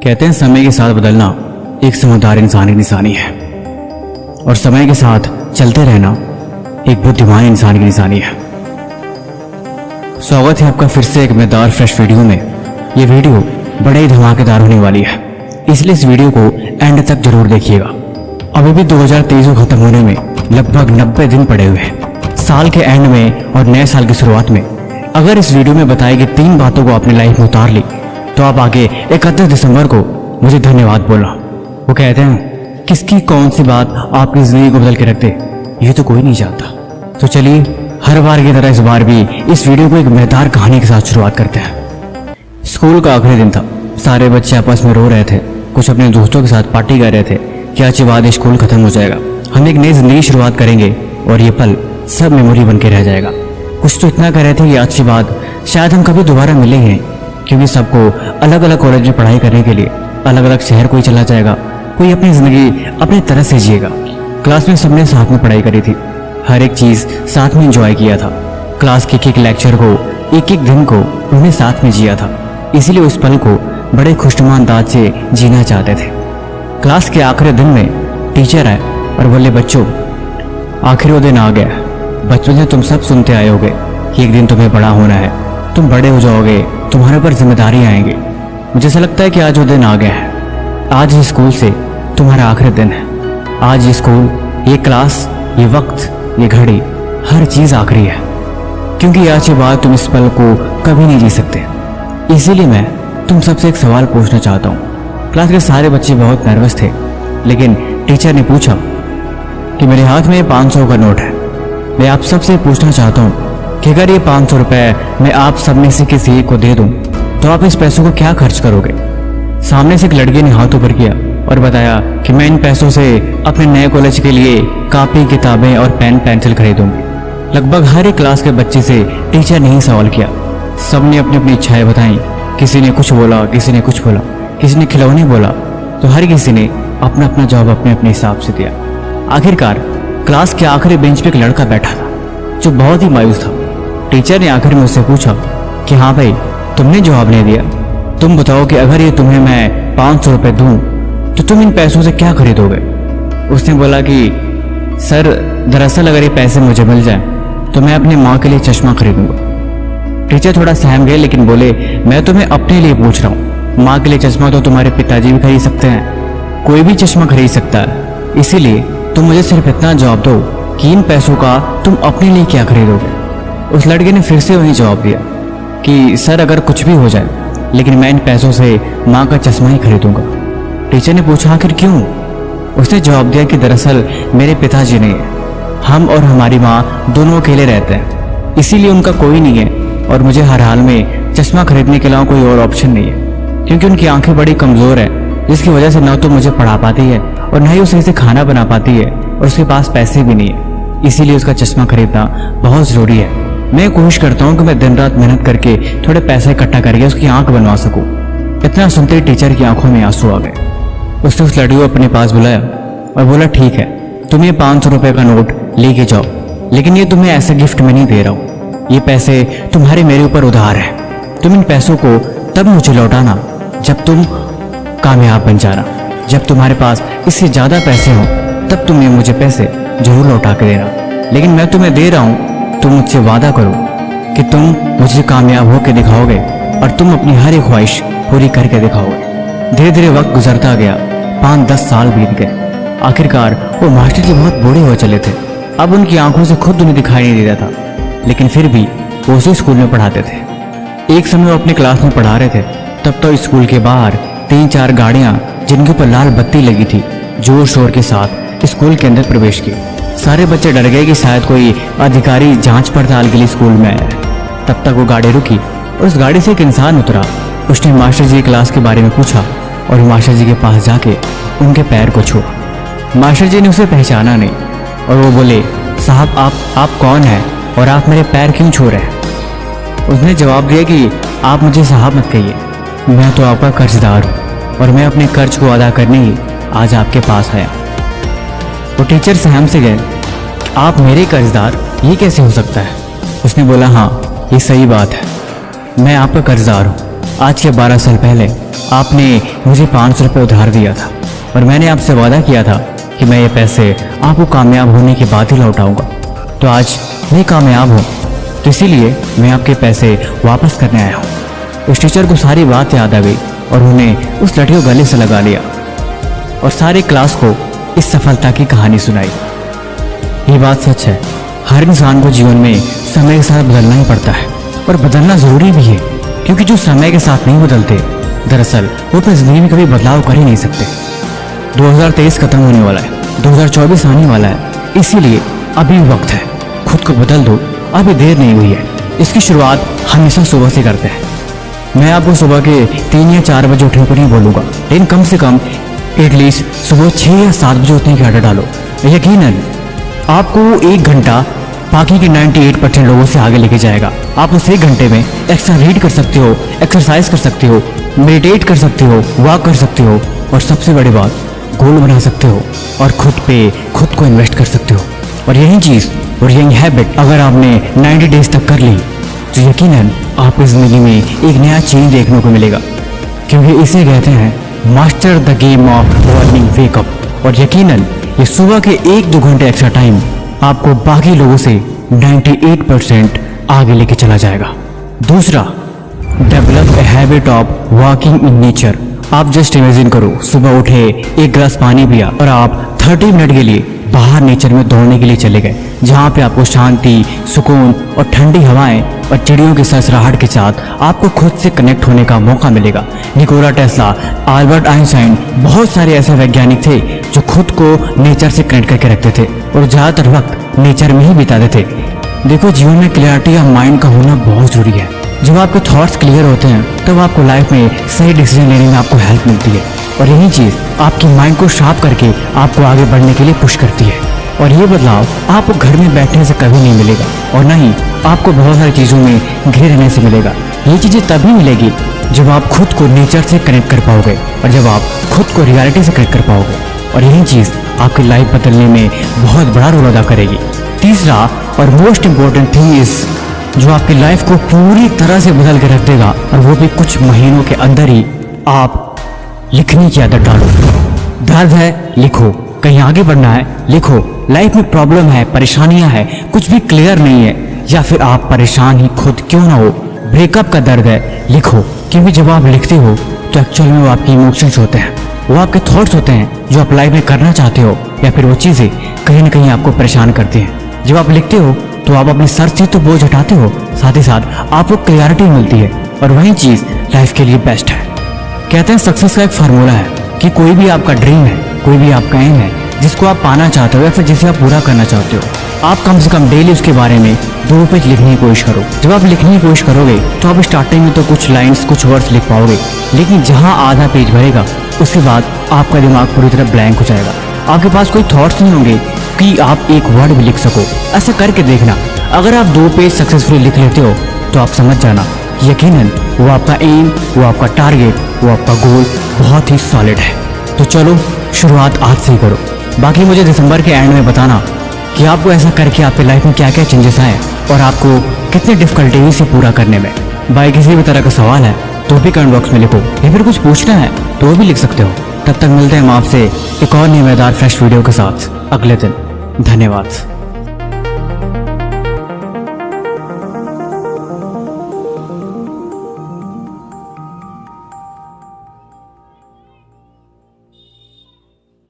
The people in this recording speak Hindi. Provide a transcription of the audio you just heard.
कहते हैं समय के साथ बदलना एक समझदार इंसान की निशानी है और समय के साथ चलते रहना एक बुद्धिमान इंसान की निशानी है। स्वागत है आपका फिर से एक मजेदार फ्रेश वीडियो में। ये वीडियो बड़े ही धमाकेदार होने वाली है, इसलिए इस वीडियो को एंड तक जरूर देखिएगा। अभी भी 2023 को खत्म होने में लगभग 90 दिन पड़े हुए हैं। साल के एंड में और नए साल की शुरुआत में अगर इस वीडियो में बताई गई 3 बातों को अपनी लाइफ में उतार ली तो आप आगे 31 दिसंबर को मुझे धन्यवाद बोलना। वो कहते हैं किसकी कौन सी बात आपकी जिंदगी को बदल के रख दे, ये तो कोई नहीं चाहता। तो चलिए हर बार की तरह इस बार भी इस वीडियो को एक मजेदार कहानी के साथ शुरुआत करते हैं। स्कूल का आखिरी दिन था। सारे बच्चे आपस में रो रहे थे, कुछ अपने दोस्तों के साथ पार्टी कर रहे थे कि आज के बाद स्कूल खत्म हो जाएगा, हम एक नई जिंदगी शुरुआत करेंगे और ये पल सब मेमोरी बन के रह जाएगा। कुछ तो इतना कह रहे थे कि आज के बाद शायद हम कभी दोबारा मिलेंगे, क्योंकि सबको अलग अलग कॉलेज में पढ़ाई करने के लिए अलग अलग शहर कोई चला जाएगा, कोई अपनी जिंदगी अपनी तरह से जिएगा। क्लास में सबने साथ में पढ़ाई करी थी, हर एक चीज साथ में एंजॉय किया था। क्लास के एक लेक्चर को एक दिन को उन्हें साथ में जिया था, इसीलिए उस पल को बड़े खुशनुमा अंदाज से जीना चाहते थे। क्लास के आखिरी दिन में टीचर आए और बोले, बच्चों आखिरी वो दिन आ गया। बचपन से तुम सब सुनते आए होगे कि एक दिन तुम्हें बड़ा होना है, तुम बड़े हो जाओगे, तुम्हारे ऊपर जिम्मेदारी आएंगी। मुझे ऐसा लगता है कि आज वो दिन आ गया है। आज इस स्कूल से तुम्हारा आखिरी दिन है। आज ये स्कूल, ये क्लास, ये वक्त, ये घड़ी, हर चीज़ आखिरी है, क्योंकि आज के बाद तुम इस पल को कभी नहीं जी सकते। इसीलिए मैं तुम सबसे एक सवाल पूछना चाहता हूँ। क्लास के सारे बच्चे बहुत नर्वस थे, लेकिन टीचर ने पूछा कि मेरे हाथ में 500 का नोट है। मैं आप सबसे पूछना चाहता हूँ कि अगर ये 500 रुपये मैं आप सब में से किसी एक को दे दूँ तो आप इस पैसों को क्या खर्च करोगे? सामने से एक लड़के ने हाथ ऊपर किया और बताया कि मैं इन पैसों से अपने नए कॉलेज के लिए कॉपी, किताबें और पेन पेंसिल खरीदूंगी। लगभग हर एक क्लास के बच्चे से टीचर ने ही सवाल किया। सबने अपनी अपनी इच्छाएं बताई। किसी ने कुछ बोला, किसी ने कुछ बोला, किसी ने खिलौने बोला, तो हर किसी ने अपना अपना जवाब अपने अपने हिसाब से दिया। आखिरकार क्लास के आखिरी बेंच पे एक लड़का बैठा था जो बहुत ही मायूस था। टीचर ने आखिर में उससे पूछा कि हाँ भाई, तुमने जवाब नहीं दिया, तुम बताओ कि अगर ये तुम्हें मैं 500 रुपये दूं तो तुम इन पैसों से क्या खरीदोगे? उसने बोला कि सर दरअसल अगर ये पैसे मुझे मिल जाए तो मैं अपनी माँ के लिए चश्मा खरीदूंगा। टीचर थोड़ा सहम गए, लेकिन बोले, मैं तुम्हें अपने लिए पूछ रहा हूँ। माँ के लिए चश्मा तो तुम्हारे पिताजी भी खरीद सकते हैं, कोई भी चश्मा खरीद सकता है। इसीलिए तुम मुझे सिर्फ इतना जवाब दो कि इन पैसों का तुम अपने लिए क्या खरीदोगे? उस लड़के ने फिर से वही जवाब दिया कि सर अगर कुछ भी हो जाए, लेकिन मैं इन पैसों से माँ का चश्मा ही खरीदूंगा। टीचर ने पूछा आखिर क्यों? उसने जवाब दिया कि दरअसल मेरे पिताजी नहीं है, हम और हमारी माँ दोनों अकेले रहते हैं, इसीलिए उनका कोई नहीं है और मुझे हर हाल में चश्मा खरीदने के अलावा कोई और ऑप्शन नहीं है, क्योंकि उनकी आंखें बड़ी कमज़ोर है, जिसकी वजह से न तो मुझे पढ़ा पाती है और न ही उसे से खाना बना पाती है, और उसके पास पैसे भी नहीं है, इसीलिए उसका चश्मा खरीदना बहुत ज़रूरी है। मैं कोशिश करता हूँ कि मैं दिन रात मेहनत करके थोड़े पैसे इकट्ठा करके उसकी आंख बनवा सकूँ। इतना सुनते ही टीचर की आंखों में आंसू आ गए। उसने उस लड़की को अपने पास बुलाया और बोला, ठीक है, तुम ये 500 रुपये का नोट लेके जाओ, लेकिन ये तुम्हें ऐसा गिफ्ट में नहीं दे रहा हूँ। ये पैसे तुम्हारे मेरे ऊपर उधार है। तुम इन पैसों को तब मुझे लौटाना जब तुम कामयाब बन जाना। जब तुम्हारे पास इससे ज़्यादा पैसे हों तब तुम ये मुझे पैसे जरूर लौटा के देना, लेकिन मैं तुम्हें दे रहा हूँ, तुम मुझसे वादा करो कि तुम मुझे कामयाब होकर दिखाओगे और तुम अपनी हर एक ख्वाहिश पूरी करके दिखाओगे। धीरे धीरे वक्त गुजरता गया, 5-10 साल बीत गए। आखिरकार वो मास्टर जी बहुत बूढ़े हो चले थे। अब उनकी आंखों से खुद उन्हें दिखाई नहीं दे रहा था, लेकिन फिर भी वो उसी स्कूल में पढ़ाते थे। एक समय वो अपनी क्लास में पढ़ा रहे थे, तब तो स्कूल के बाहर 3-4 गाड़ियां जिनके ऊपर लाल बत्ती लगी थी जोर शोर के साथ स्कूल के अंदर प्रवेश की। सारे बच्चे डर गए कि शायद कोई अधिकारी जांच पड़ताल के लिए स्कूल में आया है। तब तक वो गाड़ी रुकी और उस गाड़ी से एक इंसान उतरा। उसने मास्टर जी की क्लास के बारे में पूछा और मास्टर जी के पास जाके उनके पैर को छुआ। मास्टर जी ने उसे पहचाना नहीं और वो बोले, साहब आप कौन हैं और आप मेरे पैर क्यों छू रहे हैं? उसने जवाब दिया कि आप मुझे साहब मत कहिए, मैं तो आपका कर्जदार हूँ और मैं अपने कर्ज को अदा करने ही आज आपके पास आया। वो टीचर सहम से गए, आप मेरे कर्जदार, ये कैसे हो सकता है? उसने बोला, हाँ ये सही बात है, मैं आपका कर्जदार हूँ। आज के 12 साल पहले आपने मुझे 500 रुपये उधार दिया था और मैंने आपसे वादा किया था कि मैं ये पैसे आपको कामयाब होने के बाद ही लौटाऊंगा। तो आज मैं कामयाब हूँ, तो इसीलिए मैं आपके पैसे वापस करने आया हूँ। उस टीचर को सारी बात याद आ गई और उन्हें उस लड़की को गले से लगा लिया और सारे क्लास को इस सफलता की कहानी सुनाई। ये बात सच है, हर इंसान को जीवन में समय के साथ बदलना ही पड़ता है और बदलना ज़रूरी भी है, क्योंकि जो समय के साथ नहीं बदलते दरअसल वो अपनी ज़िंदगी में कभी बदलाव कर ही नहीं सकते। 2023 खत्म होने वाला है, 2024 आने वाला है, इसीलिए अभी वक्त है, खुद को बदल दो, अभी देर नहीं हुई है। इसकी शुरुआत हमेशा सुबह से करते हैं। मैं आपको सुबह के 3 या 4 बजे उठने को नहीं बोलूँगा, लेकिन कम से कम एटलीस्ट सुबह 6 या 7 बजे उठने की आदत डालो। यकीनन आपको 1 घंटा बाकी के 98% लोगों से आगे लेके जाएगा। आप उस 1 घंटे में एक्स्ट्रा रीड कर सकते हो, एक्सरसाइज कर सकते हो, मेडिटेट कर सकते हो, वॉक कर सकते हो और सबसे बड़ी बात गोल बना सकते हो और खुद को इन्वेस्ट कर सकते हो। और यही चीज़ और यही हैबिट अगर आपने 90 डेज तक कर ली तो यकीनन आपकी ज़िंदगी में एक नया चेंज देखने को मिलेगा, क्योंकि इसे कहते हैं master the game of morning wake up. और यकीनन ये सुबह के 1-2 घंटे एक्स्ट्रा टाइम आपको बाकी लोगों से 98% आगे लेके चला जाएगा। दूसरा, develop a habit of walking in nature. आप जस्ट इमेजिन करो, सुबह उठे, 1 गिलास पानी पिया और आप 30 मिनट के लिए बाहर नेचर में दौड़ने के लिए चले गए, जहाँ पे आपको शांति, सुकून और ठंडी हवाएं और चिड़ियों की सरसराहट के साथ आपको खुद से कनेक्ट होने का मौका मिलेगा। निकोला टेस्ला, अल्बर्ट आइंस्टाइन, बहुत सारे ऐसे वैज्ञानिक थे जो खुद को नेचर से कनेक्ट करके रखते थे और ज़्यादातर वक्त नेचर में ही बिताते थे। देखो, जीवन में क्लियरिटी ऑफ माइंड का होना बहुत ज़रूरी है। जब आपके थॉट्स क्लियर होते हैं तब आपको लाइफ में सही डिसीजन लेने में आपको हेल्प मिलती है और यही चीज़ आपकी माइंड को शार्प करके आपको आगे बढ़ने के लिए पुश करती है। और ये बदलाव आपको घर में बैठने से कभी नहीं मिलेगा और ना ही आपको बहुत सारी चीज़ों में घिरे रहने से मिलेगा। ये चीज़ें तभी मिलेगी जब आप खुद को नेचर से कनेक्ट कर पाओगे और जब आप खुद को रियलिटी से कनेक्ट कर पाओगे, और यही चीज़ आपकी लाइफ बदलने में बहुत बड़ा रोल अदा करेगी। तीसरा और मोस्ट इम्पोर्टेंट थिंग इज जो आपकी लाइफ को पूरी तरह से बदल के रख देगा, और वो भी कुछ महीनों के अंदर ही, आप लिखने की आदत डालो। दर्द है, लिखो। कहीं आगे बढ़ना है, लिखो। लाइफ में प्रॉब्लम है, परेशानियां हैं, कुछ भी क्लियर नहीं है, या फिर आप परेशान ही खुद क्यों ना हो, ब्रेकअप का दर्द है, लिखो। क्योंकि जब आप लिखते हो तो एक्चुअल में वो आपके इमोशंस होते हैं, वो आपके थॉट्स होते हैं जो आप लाइफ में करना चाहते हो, या फिर वो चीज़ें कहीं ना कहीं आपको परेशान करती हैं। जब आप लिखते हो तो आप अपने सर से तो बोझ हटाते हो, साथ ही साथ आपको क्लियरिटी मिलती है, और वही चीज़ लाइफ के लिए बेस्ट है। कहते हैं सक्सेस का एक फार्मूला है कि कोई भी आपका ड्रीम है, कोई भी आपका एम है जिसको आप पाना चाहते हो या फिर जिसे आप पूरा करना चाहते हो, आप कम से कम डेली उसके बारे में 2 पेज लिखने की कोशिश करो। जब आप लिखने की कोशिश करोगे तो आप स्टार्टिंग में तो कुछ लाइन्स, कुछ वर्ड्स लिख पाओगे, लेकिन जहाँ आधा पेज भरेगा उसके बाद आपका दिमाग पूरी तरह ब्लैंक हो जाएगा। आपके पास कोई थॉट्स नहीं होंगे कि आप एक वर्ड भी लिख सको। ऐसा करके देखना, अगर आप 2 पेज सक्सेसफुली लिख लेते हो तो आप समझ जाना यकीनन वो आपका एम, वो आपका टारगेट, वो आपका गोल बहुत ही सॉलिड है। तो चलो शुरुआत आज से ही करो। बाकी मुझे दिसंबर के एंड में बताना कि आपको ऐसा करके आपकी लाइफ में क्या क्या चेंजेस आए और आपको कितनी डिफिकल्टी से पूरा करने में। बाई किसी भी तरह का सवाल है तो भी कमेंट बॉक्स में लिखो, या फिर कुछ पूछना है तो वो भी लिख सकते हो। तब तक मिलते हैं हम आपसे एक और मज़ेदार फ्रेश वीडियो के साथ अगले दिन। धन्यवाद।